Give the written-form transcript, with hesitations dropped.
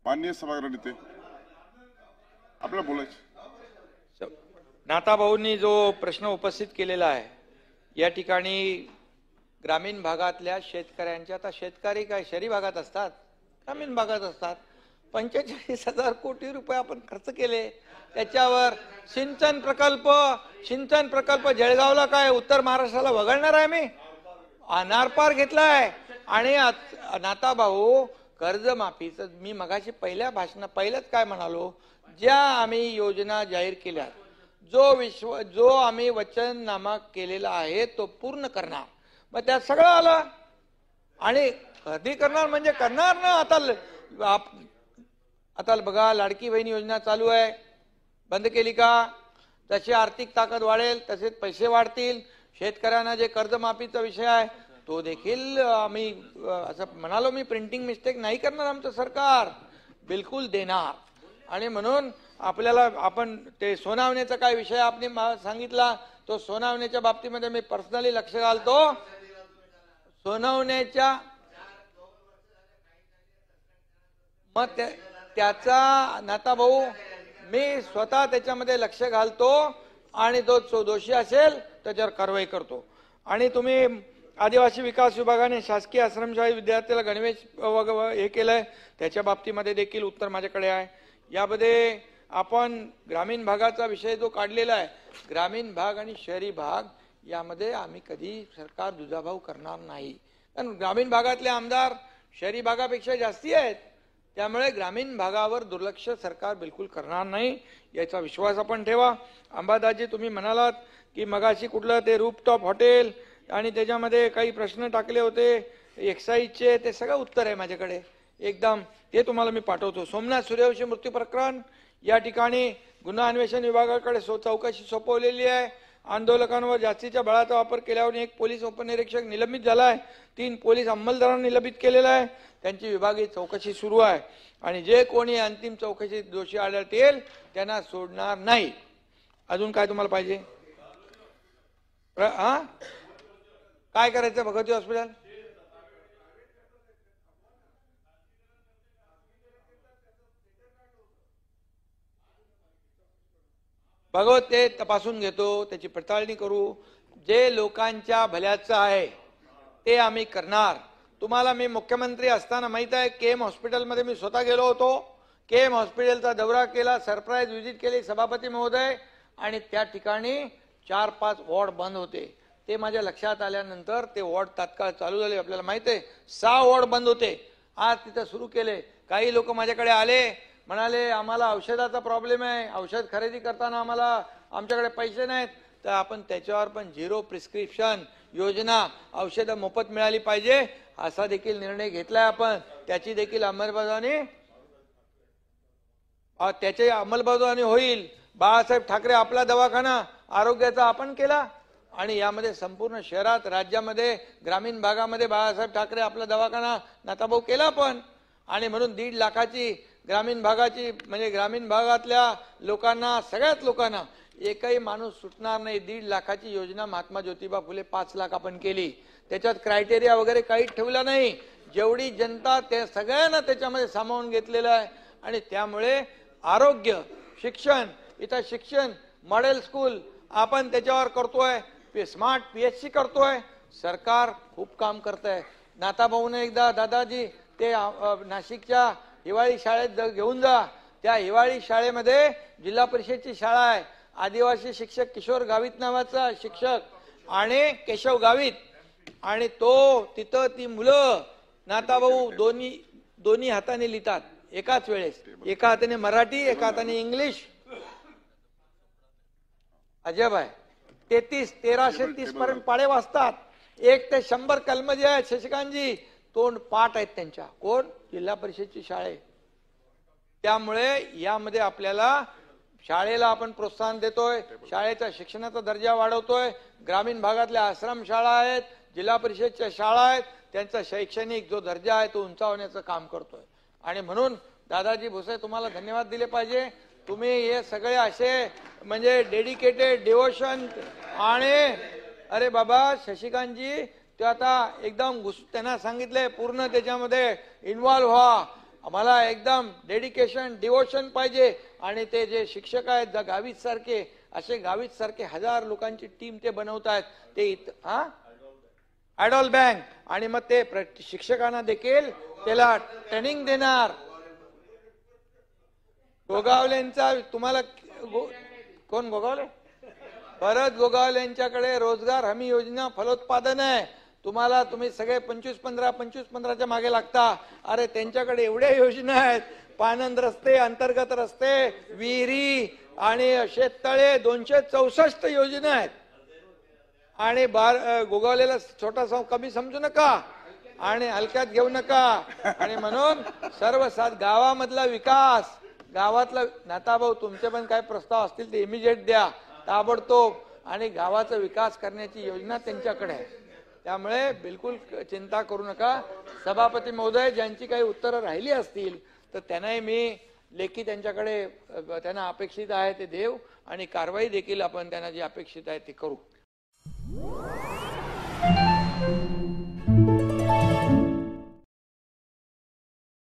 माननीय सभागृह नेते आपल्याला बोलायचं। नाताभाऊंनी जो प्रश्न उपस्थित केलेला आहे, या ठिकाणी ग्रामीण भागातल्या शेतकऱ्यांच्या, आता शेतकरी काय शहरी भागात असतात, ग्रामीण भागात असतात, 45,000 कोटी रुपये आपण खर्च केले त्याच्यावर। सिंचन प्रकल्प जळगावला काय उत्तर महाराष्ट्राला वगळणार आहे मी? नारपार घेतलाय। आणि नाताभाऊ कर्जमाफीचं मी मगाशी पहिल्याच काय म्हणालो, ज्या आम्ही योजना जाहीर केल्या, जो आम्ही वचननामा केलेला आहे तो पूर्ण करणार। मग त्यात सगळं आलं। आणि कधी करणार म्हणजे करणार ना। आता बघा, लाडकी बहीण योजना चालू आहे, बंद केली का? जशी आर्थिक ताकद वाढेल तसेच पैसे वाढतील। शेतकऱ्यांना जे कर्जमाफीचा विषय आहे तो देखील आम्ही असं म्हणालो, मी प्रिंटिंग मिस्टेक नाही करणार, आमचं सरकार बिलकुल देणार। आणि म्हणून आपल्याला आपण ते सोनावण्याचा काय विषय आपण सांगितला, तो सोनावण्याच्या बाबतीमध्ये मी पर्सनली लक्ष घालतो। सोनावण्याच्या मग त्याचा नाताभाऊ मी स्वतः त्याच्यामध्ये लक्ष घालतो आणि तो दोषी असेल त्याच्यावर कारवाई करतो। आणि तुम्ही आदिवासी विकास विभागाने शासकीय आश्रमशाळी विद्यार्थ्याला गणवेश हे केलंय, त्याच्या बाबतीमध्ये देखील उत्तर माझ्याकडे आहे। यामध्ये आपण ग्रामीण भागाचा विषय जो काढलेला आहे, ग्रामीण भाग आणि शहरी भाग यामध्ये आम्ही कधी सरकार दुजाभाव करणार नाही, कारण ग्रामीण भागातले आमदार शहरी भागापेक्षा जास्ती आहेत। त्यामुळे ग्रामीण भागावर दुर्लक्ष सरकार बिलकुल करणार नाही, याचा विश्वास आपण ठेवा। अंबादासजी, तुम्ही म्हणालात की मगाशी कुठलं ते रूफटॉप हॉटेल आणि त्याच्यामध्ये काही प्रश्न टाकले होते एक्साईजचे, ते सगळं उत्तर आहे माझ्याकडे एकदम, ते तुम्हाला मी पाठवतो। सोमनाथ सूर्यवंशी मृत्यू प्रकरण, या ठिकाणी गुन्हा अन्वेषण विभागाकडे चौकशी सोपवलेली आहे। आंदोलकांवर जास्तीच्या बळाचा वापर केल्यावर एक पोलीस उपनिरीक्षक निलंबित झाला आहे, 3 पोलीस अंमलदारांना निलंबित केलेला आहे, त्यांची विभागीय चौकशी सुरू आहे। आणि जे कोणी अंतिम चौकशीत दोषी आढळतील त्यांना सोडणार नाही। अजून काय तुम्हाला पाहिजे? काय करायचं भगवती हॉस्पिटल? भगवत ते तपासून घेतो, त्याची पडताळणी करू। जे लोकांच्या भल्याचं आहे ते आम्ही करणार। तुम्हाला मी मुख्यमंत्री असताना माहित आहे, केम हॉस्पिटलमध्ये मी स्वतः गेलो होतो, केम हॉस्पिटलचा दौरा केला, सरप्राईज व्हिजिट केली सभापती महोदय, आणि त्या ठिकाणी 4-5 वॉर्ड बंद होते। ते माझ्या लक्षात आल्यानंतर ते वॉर्ड तात्काळ चालू झाले। आपल्याला माहित आहे 6 वॉर्ड बंद होते, आज तिथे सुरू केले। काही लोक माझ्याकडे आले, म्हणाले आम्हाला औषधाचा प्रॉब्लेम आहे, औषध खरेदी करताना आमच्याकडे पैसे नाहीत, तर आपण त्याच्यावर पण 0 प्रिस्क्रिप्शन योजना, औषधं मोफत मिळाली पाहिजे असा देखील निर्णय घेतलाय आपण। त्याची देखील अंमलबजावणी होईल। बाळासाहेब ठाकरे आपला दवाखाना आरोग्याचा आपण केला, आणि यामध्ये संपूर्ण शहरात, राज्यामध्ये, ग्रामीण भागामध्ये बाळासाहेब ठाकरे आपला दवाखाना नाताभाऊ केला पण। आणि म्हणून 1.5 लाखाची ग्रामीण भागाची, म्हणजे ग्रामीण भागातल्या लोकांना, सगळ्याच लोकांना एकही माणूस सुटणार नाही। 1.5 लाखाची योजना महात्मा ज्योतिबा फुले 5 लाख आपण केली, त्याच्यात क्रायटेरिया वगैरे काही ठेवला नाही। जेवढी जनता ते सगळ्यांना त्याच्यामध्ये सामावून घेतलेलं आहे। आणि त्यामुळे आरोग्य, शिक्षण, इथं शिक्षण मॉडेल स्कूल आपण त्याच्यावर करतोय, स्मार्ट PHC करतोय, सरकार खूप काम करत आहे। नाताभाऊने एकदा दादाजी ते नाशिकच्या हिवाळी शाळेत घेऊन जा, त्या हिवाळी शाळेमध्ये जिल्हा परिषदची शाळा आहे, आदिवासी शिक्षक किशोर गावित नावाचा शिक्षक आणि केशव गावित, आणि तो तिथं ती मुलं नाताभाऊ दोन्ही हाताने लिहितात एकाच वेळेस, एका हाताने मराठी, एका हाताने इंग्लिश। अजब आहे। 1330 पर्यंत पाडे वाचतात, 1 ते 100 कलम जे आहेत शशिकांतजी तोंड पाठ आहेत त्यांच्या, कोण? जिल्हा परिषदची शाळे। त्यामुळे यामध्ये आपल्याला शाळेला आपण प्रोत्साहन देतोय, शाळेचा शिक्षणाचा दर्जा वाढवतोय, ग्रामीण भागातल्या आश्रम शाळा आहेत, जिल्हा परिषदच्या शाळा आहेत, त्यांचा शैक्षणिक जो दर्जा आहे तो उंचावण्याचं काम करतोय। आणि म्हणून दादाजी भुसे तुम्हाला धन्यवाद दिले पाहिजे, तुम्ही हे सगळे असे म्हणजे डेडिकेटेड, डिवोशन, आणि अरे बाबा शशिकांतजी ते आता एकदम त्यांना सांगितलंय पूर्ण त्याच्यामध्ये इन्व्हॉल्व व्हा, आम्हाला एकदम डेडिकेशन डिवोशन पाहिजे आणि ते जे शिक्षक आहेत गावित सारखे असे गावित सारखे 1000 लोकांची टीम ते बनवत आहेत ते ॲडॉल बँक आणि मग ते शिक्षकांना देखील त्याला ट्रेनिंग देणार. गोगावलेंचा तुम्हाला कोण गोगावले भरत गोगावले यांच्याकडे रोजगार हमी योजना फलोत्पादन आहे. तुम्ही सगळे 25-15च्या मागे लागता. अरे त्यांच्याकडे एवढ्या योजना आहेत. पानंद रस्ते अंतर्गत रस्ते विहिरी आणि शेततळे 264 योजना आहेत. आणि गोगावलेला छोटासा कमी समजू नका आणि हलक्यात घेऊ नका. आणि म्हणून सर्व गावामधला विकास गावातला नाताभाऊ तुमचे पण काय प्रस्ताव असतील ते इमिजिएट द्या ताबडतोब. आणि गावाचा विकास करण्याची योजना त्यांच्याकडे आहे. त्यामुळे बिलकुल चिंता करू नका. सभापती महोदय ज्यांची काही उत्तरं राहिली असतील तर त्यांनाही मी लेखी त्यांच्याकडे त्यांना अपेक्षित आहे ते देऊ आणि कारवाई देखील आपण त्यांना जी अपेक्षित आहे ती करू.